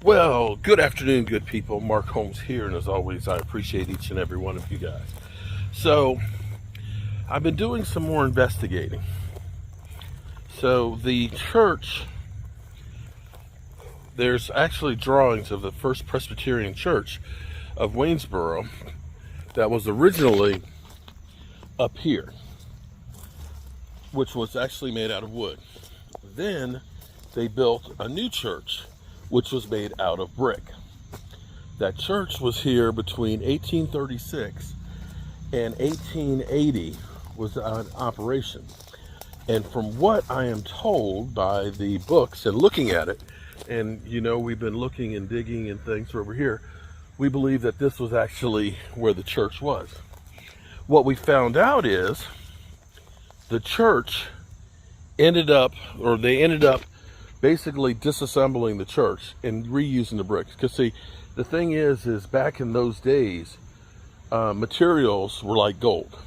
Well, good afternoon, good people. Mark Holmes here, and as always, I appreciate each and every one of you guys. So, I've been doing some more investigating. So, the church, there's actually drawings of the First Presbyterian Church of Waynesboro that was originally up here, which was actually made out of wood. Then, they built a new church, which was made out of brick. That church was here between 1836 and 1880 was an operation. And from what I am told by the books and looking at it, and we've been looking and digging and things over here, we believe that this was actually where the church was. What we found out is the church they ended up basically disassembling the church and reusing the bricks. Because see, the thing is back in those days, materials were like gold.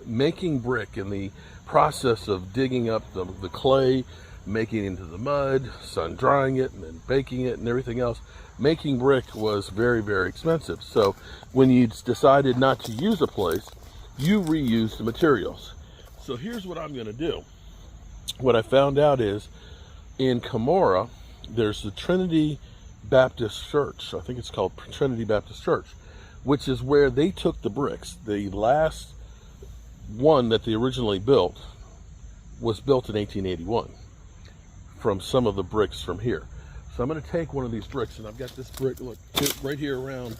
Making brick in the process of digging up the clay, making it into the mud, sun drying it, and then baking it and everything else, making brick was very, very expensive. So when you decided not to use a place, you reused the materials. So here's what I'm going to do. What I found out is in Camorra, there's the Trinity Baptist Church. I think it's called Trinity Baptist Church, which is where they took the bricks. The last one that they originally built was built in 1881 from some of the bricks from here. So I'm going to take one of these bricks, and I've got this brick, look, right here around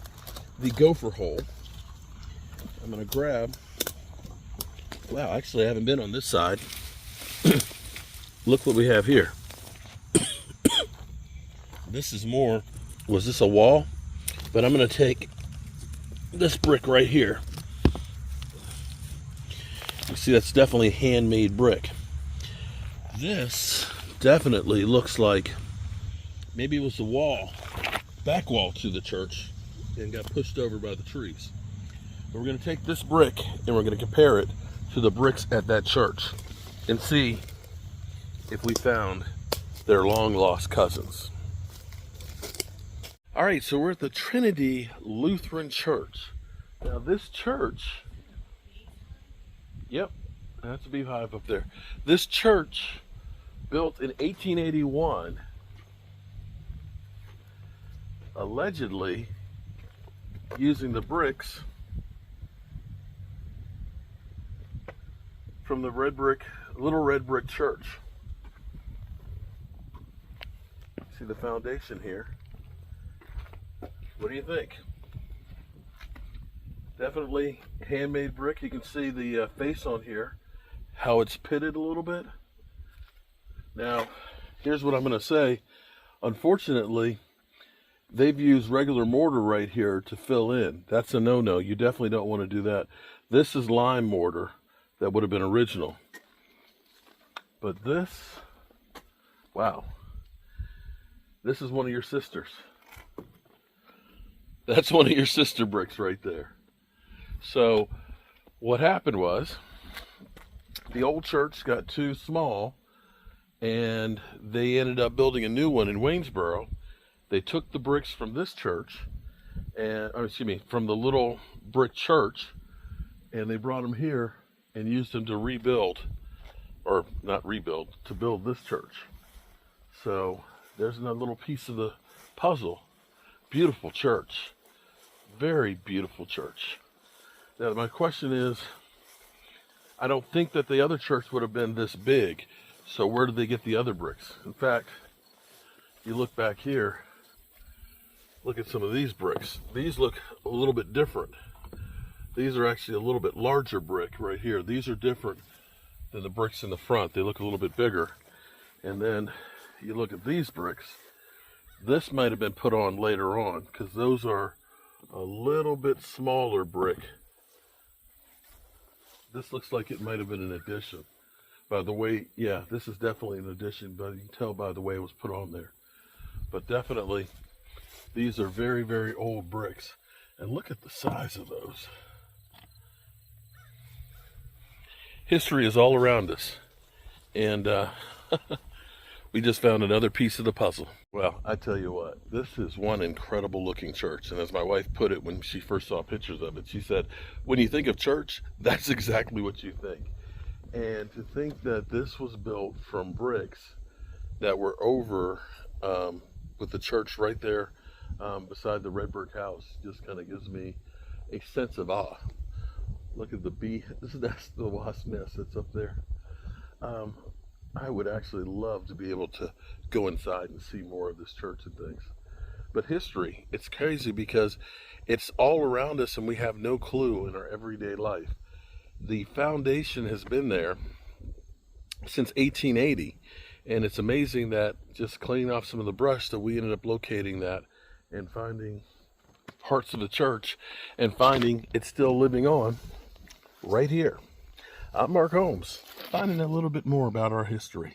the gopher hole. I'm going to grab, wow, actually I haven't been on this side. Look what we have here. This is more, was this a wall? But I'm going to take this brick right here. You see, that's definitely handmade brick. This definitely looks like maybe it was the wall, back wall to the church, and got pushed over by the trees. But we're going to take this brick and we're going to compare it to the bricks at that church and see if we found their long lost cousins. All right, so we're at the Trinity Lutheran Church. Now this church, yep, that's a beehive up there. This church, built in 1881, allegedly using the bricks from the Little Red Brick Church. See the foundation here. What do you think? Definitely handmade brick. You can see the face on here, how it's pitted a little bit. Now, here's what I'm going to say. Unfortunately, they've used regular mortar right here to fill in. That's a no-no. You definitely don't want to do that. This is lime mortar that would have been original. But this, wow. This is one of your sisters. That's one of your sister bricks right there. So what happened was the old church got too small and they ended up building a new one in Waynesboro. They took the bricks from this church from the little brick church, and they brought them here and used them to rebuild, or not rebuild, to build this church. So there's another little piece of the puzzle. Beautiful church. Very beautiful church. Now my question is, I don't think that the other church would have been this big. So where did they get the other bricks? In fact, you look back here, look at some of these bricks. These look a little bit different. These are actually a little bit larger brick right here. These are different than the bricks in the front. They look a little bit bigger. And then you look at these bricks. This might have been put on later on because those are a little bit smaller brick. This looks like it might have been an addition. By the way, yeah, this is definitely an addition, but you can tell by the way it was put on there. But definitely, these are very, very old bricks. And look at the size of those. History is all around us. And We just found another piece of the puzzle. Well, I tell you what, this is one incredible looking church. And as my wife put it when she first saw pictures of it, she said, when you think of church, that's exactly what you think. And to think that this was built from bricks that were over with the church right there beside the red brick house just kind of gives me a sense of awe. Look at the bee. That's the wasp nest that's up there. I would actually love to be able to go inside and see more of this church and things. But history, it's crazy because it's all around us and we have no clue in our everyday life. The foundation has been there since 1880, and it's amazing that just cleaning off some of the brush that we ended up locating that and finding parts of the church and finding it's still living on right here. I'm Mark Holmes, finding a little bit more about our history.